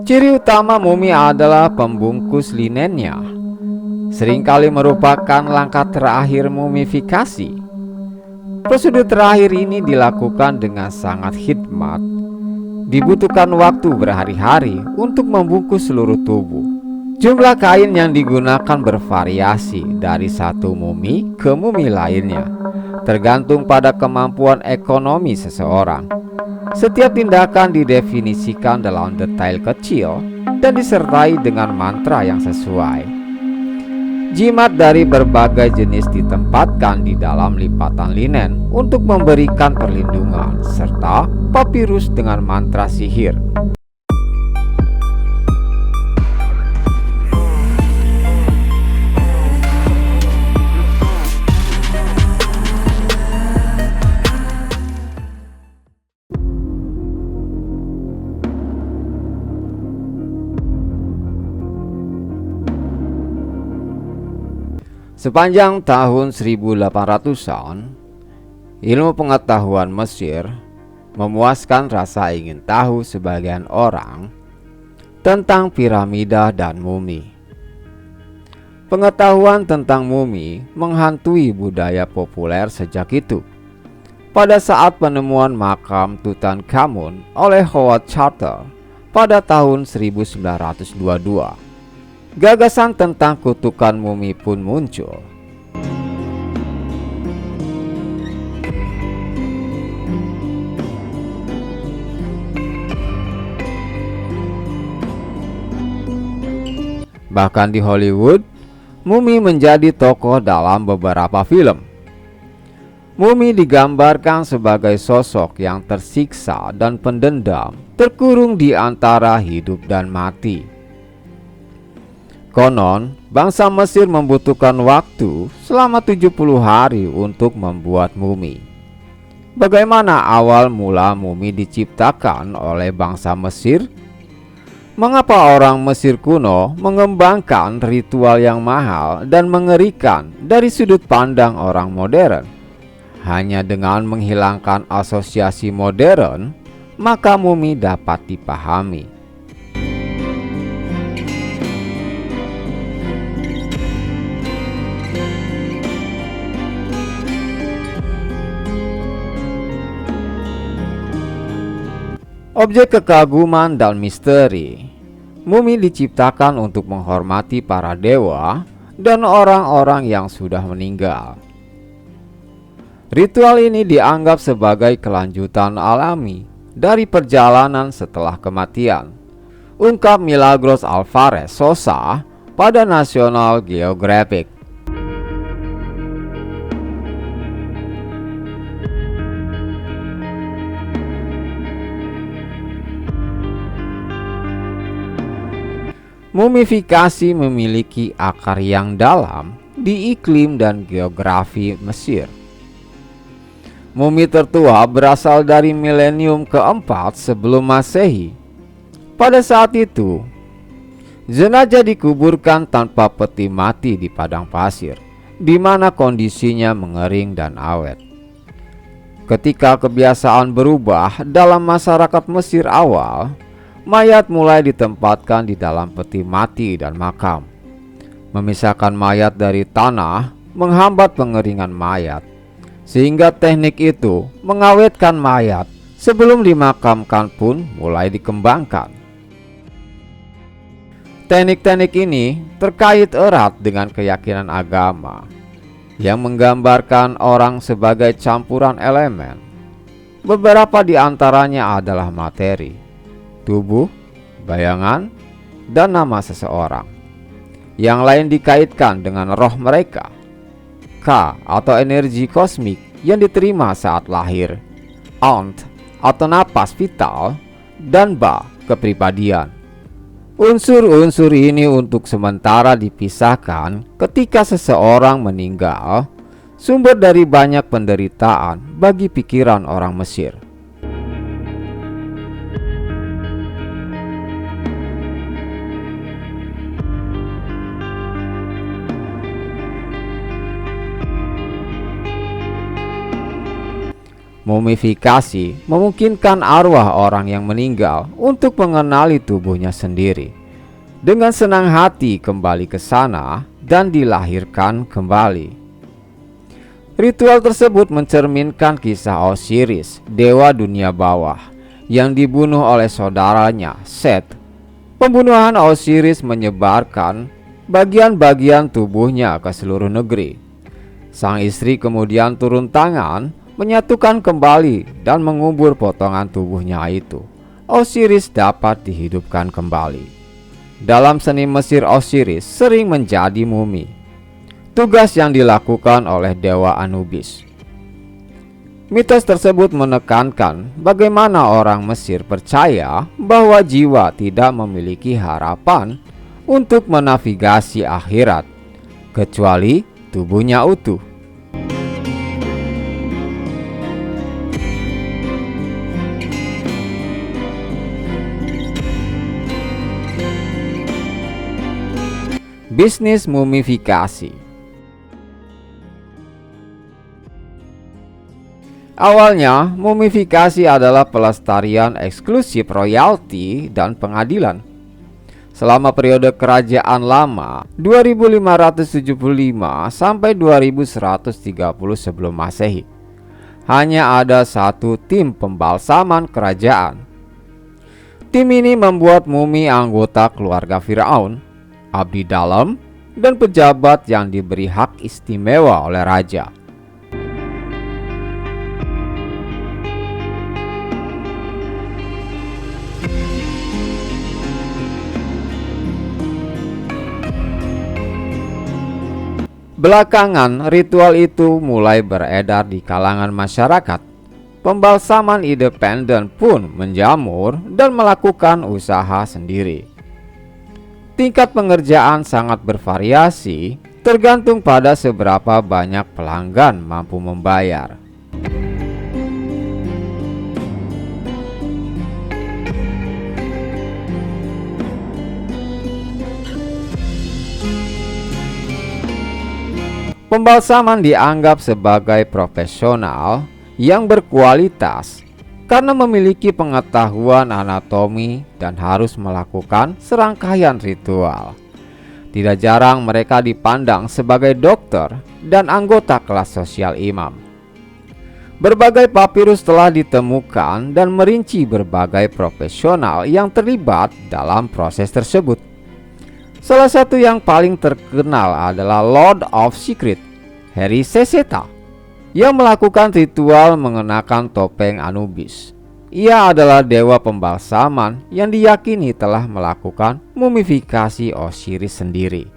Ciri utama mumi adalah pembungkus linennya. Seringkali merupakan langkah terakhir mumifikasi. Prosedur terakhir ini dilakukan dengan sangat hikmat. Dibutuhkan waktu berhari-hari untuk membungkus seluruh tubuh. Jumlah kain yang digunakan bervariasi dari satu mumi ke mumi lainnya, tergantung pada kemampuan ekonomi seseorang. Setiap tindakan didefinisikan dalam detail kecil dan disertai dengan mantra yang sesuai. Jimat dari berbagai jenis ditempatkan di dalam lipatan linen untuk memberikan perlindungan, serta papirus dengan mantra sihir. Sepanjang tahun 1800-an, ilmu pengetahuan Mesir memuaskan rasa ingin tahu sebagian orang tentang piramida dan mumi. Pengetahuan tentang mumi menghantui budaya populer sejak itu. Pada saat penemuan makam Tutankhamun oleh Howard Carter pada tahun 1922, gagasan tentang kutukan mumi pun muncul. Bahkan di Hollywood, mumi menjadi tokoh dalam beberapa film. Mumi digambarkan sebagai sosok yang tersiksa dan pendendam, terkurung di antara hidup dan mati. Konon, bangsa Mesir membutuhkan waktu selama 70 hari untuk membuat mumi. Bagaimana awal mula mumi diciptakan oleh bangsa Mesir? Mengapa orang Mesir kuno mengembangkan ritual yang mahal dan mengerikan dari sudut pandang orang modern? Hanya dengan menghilangkan asosiasi modern, maka mumi dapat dipahami. Objek kekaguman dan misteri, mumi diciptakan untuk menghormati para dewa dan orang-orang yang sudah meninggal. Ritual ini dianggap sebagai kelanjutan alami dari perjalanan setelah kematian, ungkap Milagros Alvarez Sosa pada National Geographic. Mumifikasi memiliki akar yang dalam di iklim dan geografi Mesir. Mumi tertua berasal dari milenium keempat sebelum Masehi. Pada saat itu, jenazah dikuburkan tanpa peti mati di padang pasir, di mana kondisinya mengering dan awet. Ketika kebiasaan berubah dalam masyarakat Mesir awal, mayat mulai ditempatkan di dalam peti mati dan makam. Memisahkan mayat dari tanah menghambat pengeringan mayat, sehingga teknik itu mengawetkan mayat sebelum dimakamkan pun mulai dikembangkan. Teknik-teknik ini terkait erat dengan keyakinan agama yang menggambarkan orang sebagai campuran elemen. Beberapa di antaranya adalah materi, tubuh, bayangan, dan nama seseorang. Yang lain dikaitkan dengan roh mereka. Ka atau energi kosmik yang diterima saat lahir. Ant atau napas vital. Dan Ba, kepribadian. Unsur-unsur ini untuk sementara dipisahkan ketika seseorang meninggal, sumber dari banyak penderitaan bagi pikiran orang Mesir. Mumifikasi memungkinkan arwah orang yang meninggal untuk mengenali tubuhnya sendiri, dengan senang hati kembali ke sana dan dilahirkan kembali. Ritual tersebut mencerminkan kisah Osiris, dewa dunia bawah, yang dibunuh oleh saudaranya Set. Pembunuhan Osiris menyebarkan bagian-bagian tubuhnya ke seluruh negeri. Sang istri kemudian turun tangan, menyatukan kembali dan mengubur potongan tubuhnya itu. Osiris dapat dihidupkan kembali. Dalam seni Mesir, Osiris sering menjadi mumi, tugas yang dilakukan oleh dewa Anubis. Mitos tersebut menekankan bagaimana orang Mesir percaya bahwa jiwa tidak memiliki harapan untuk menavigasi akhirat, kecuali tubuhnya utuh. Bisnis mumifikasi. Awalnya, mumifikasi adalah pelestarian eksklusif royalti dan pengadilan. Selama periode kerajaan lama 2575 sampai 2130 sebelum Masehi, hanya ada satu tim pembalsaman kerajaan. Tim ini membuat mumi anggota keluarga Firaun, abdi dalam, dan pejabat yang diberi hak istimewa oleh raja. Belakangan, ritual itu mulai beredar di kalangan masyarakat. Pembalsaman independen pun menjamur dan melakukan usaha sendiri. Tingkat pengerjaan sangat bervariasi, tergantung pada seberapa banyak pelanggan mampu membayar. Pembalsaman dianggap sebagai profesional yang berkualitas karena memiliki pengetahuan anatomi dan harus melakukan serangkaian ritual. Tidak jarang mereka dipandang sebagai dokter dan anggota kelas sosial imam. Berbagai papirus telah ditemukan dan merinci berbagai profesional yang terlibat dalam proses tersebut. Salah satu yang paling terkenal adalah Lord of Secret, Heri Seseta, yang melakukan ritual mengenakan topeng Anubis. Ia adalah dewa pembalsaman yang diyakini telah melakukan mumifikasi Osiris sendiri.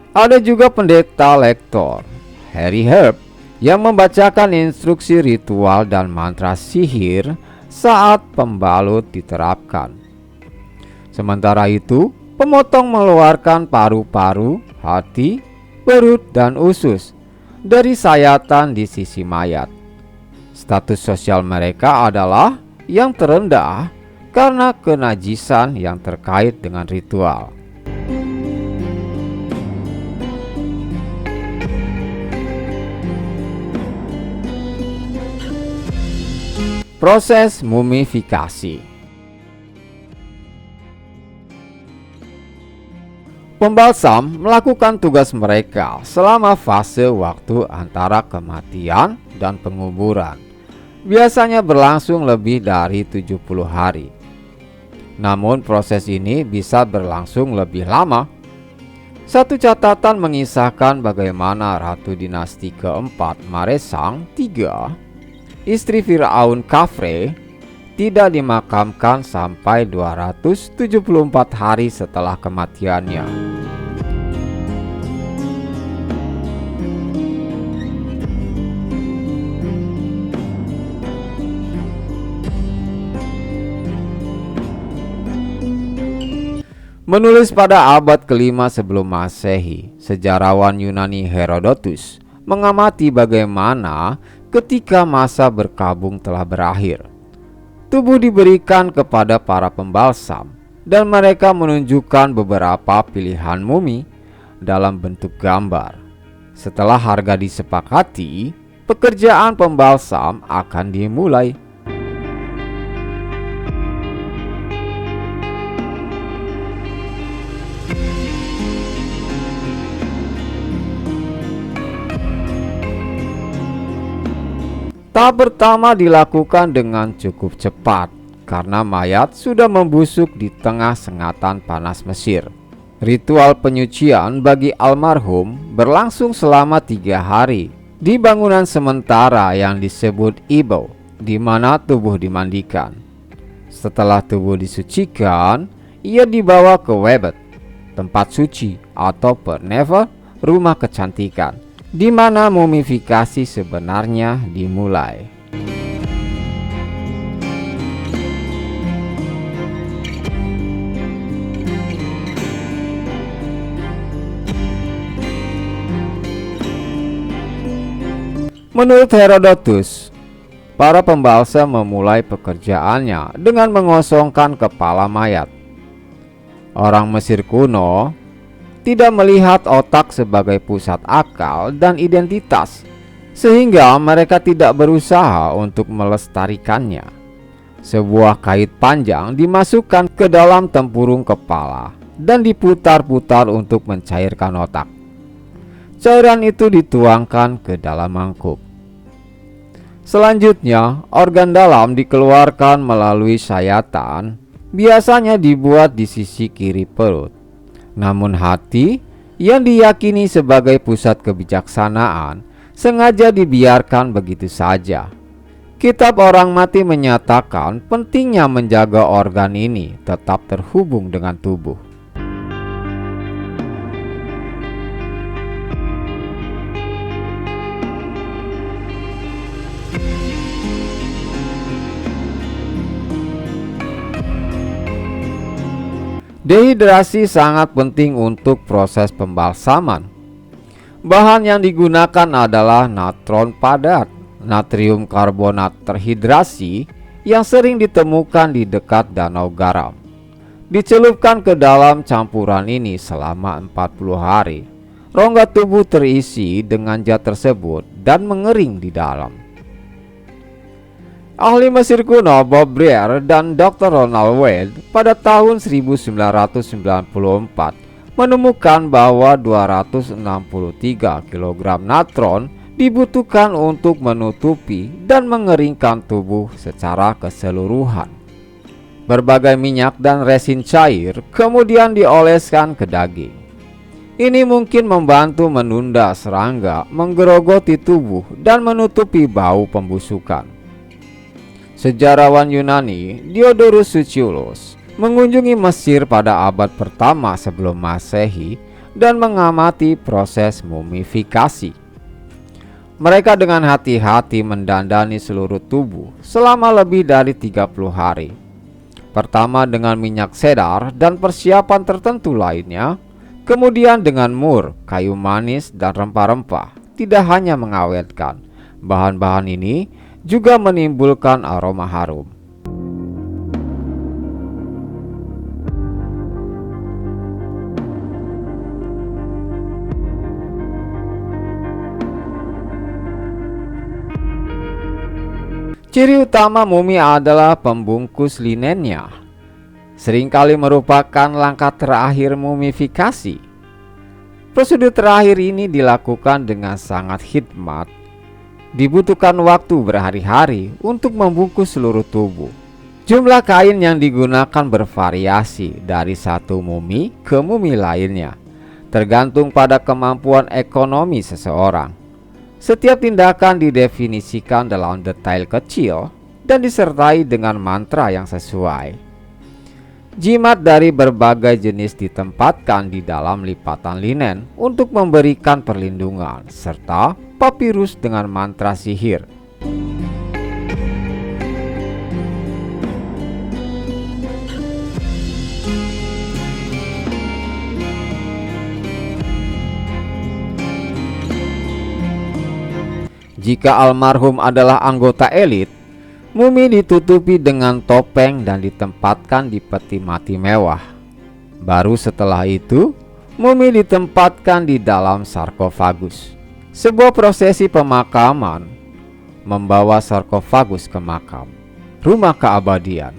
Ada juga pendeta lektor, Harry Herb, yang membacakan instruksi ritual dan mantra sihir saat pembalut diterapkan. Sementara itu, pemotong mengeluarkan paru-paru, hati, perut, dan usus dari sayatan di sisi mayat. Status sosial mereka adalah yang terendah karena kenajisan yang terkait dengan ritual. Proses mumifikasi. Pembalsam melakukan tugas mereka selama fase waktu antara kematian dan penguburan. Biasanya berlangsung lebih dari 70 hari. Namun proses ini bisa berlangsung lebih lama. Satu catatan mengisahkan bagaimana Ratu Dinasti keempat Maresang III, istri Firaun Khafre, tidak dimakamkan sampai 274 hari setelah kematiannya. Menulis pada abad kelima sebelum Masehi, sejarawan Yunani Herodotus mengamati bagaimana ketika masa berkabung telah berakhir, tubuh diberikan kepada para pembalsam dan mereka menunjukkan beberapa pilihan mumi dalam bentuk gambar. Setelah harga disepakati, pekerjaan pembalsam akan dimulai. Tahap pertama dilakukan dengan cukup cepat karena mayat sudah membusuk di tengah sengatan panas Mesir. Ritual penyucian bagi almarhum berlangsung selama 3 hari di bangunan sementara yang disebut Ibo, di mana tubuh dimandikan. Setelah tubuh disucikan, ia dibawa ke Webet, tempat suci atau Pernefer, rumah kecantikan, di mana mumifikasi sebenarnya dimulai. Menurut Herodotus, para pembalsam memulai pekerjaannya dengan mengosongkan kepala mayat. Orang Mesir kuno tidak melihat otak sebagai pusat akal dan identitas, sehingga mereka tidak berusaha untuk melestarikannya. Sebuah kait panjang dimasukkan ke dalam tempurung kepala dan diputar-putar untuk mencairkan otak. Cairan itu dituangkan ke dalam mangkuk. Selanjutnya, organ dalam dikeluarkan melalui sayatan, biasanya dibuat di sisi kiri perut. Namun hati, yang diyakini sebagai pusat kebijaksanaan, sengaja dibiarkan begitu saja. Kitab Orang Mati menyatakan pentingnya menjaga organ ini tetap terhubung dengan tubuh. Dehidrasi sangat penting untuk proses pembalsaman. Bahan yang digunakan adalah natron padat, natrium karbonat terhidrasi yang sering ditemukan di dekat danau garam. Dicelupkan ke dalam campuran ini selama 40 hari. Rongga tubuh terisi dengan zat tersebut dan mengering di dalam. Ahli Mesir kuno Bob Brier dan Dr. Ronald Wade pada tahun 1994 menemukan bahwa 263 kg natron dibutuhkan untuk menutupi dan mengeringkan tubuh secara keseluruhan. Berbagai minyak dan resin cair kemudian dioleskan ke daging. Ini mungkin membantu menunda serangga menggerogoti tubuh dan menutupi bau pembusukan. Sejarawan Yunani Diodorus Siculus mengunjungi Mesir pada abad pertama sebelum Masehi dan mengamati proses mumifikasi. Mereka dengan hati-hati mendandani seluruh tubuh selama lebih dari 30 hari. Pertama dengan minyak sedar dan persiapan tertentu lainnya, kemudian dengan mur, kayu manis, dan rempah-rempah. Tidak hanya mengawetkan, bahan-bahan ini juga menimbulkan aroma harum. Ciri utama mumi adalah pembungkus linennya. Seringkali merupakan langkah terakhir mumifikasi. Prosedur terakhir ini dilakukan dengan sangat hikmat. Dibutuhkan waktu berhari-hari untuk membungkus seluruh tubuh. Jumlah kain yang digunakan bervariasi dari satu mumi ke mumi lainnya, tergantung pada kemampuan ekonomi seseorang. Setiap tindakan didefinisikan dalam detail kecil dan disertai dengan mantra yang sesuai. Jimat dari berbagai jenis ditempatkan di dalam lipatan linen untuk memberikan perlindungan, serta papirus dengan mantra sihir. Jika almarhum adalah anggota elit, Mumi ditutupi dengan topeng dan ditempatkan di peti mati mewah. Baru setelah itu, mumi ditempatkan di dalam sarkofagus. Sebuah prosesi pemakaman membawa sarkofagus ke makam, rumah keabadian.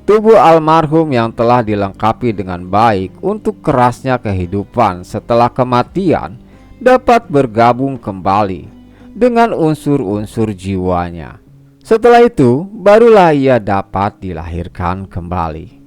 Tubuh almarhum yang telah dilengkapi dengan baik untuk kerasnya kehidupan setelah kematian dapat bergabung kembali dengan unsur-unsur jiwanya. Setelah itu, barulah ia dapat dilahirkan kembali.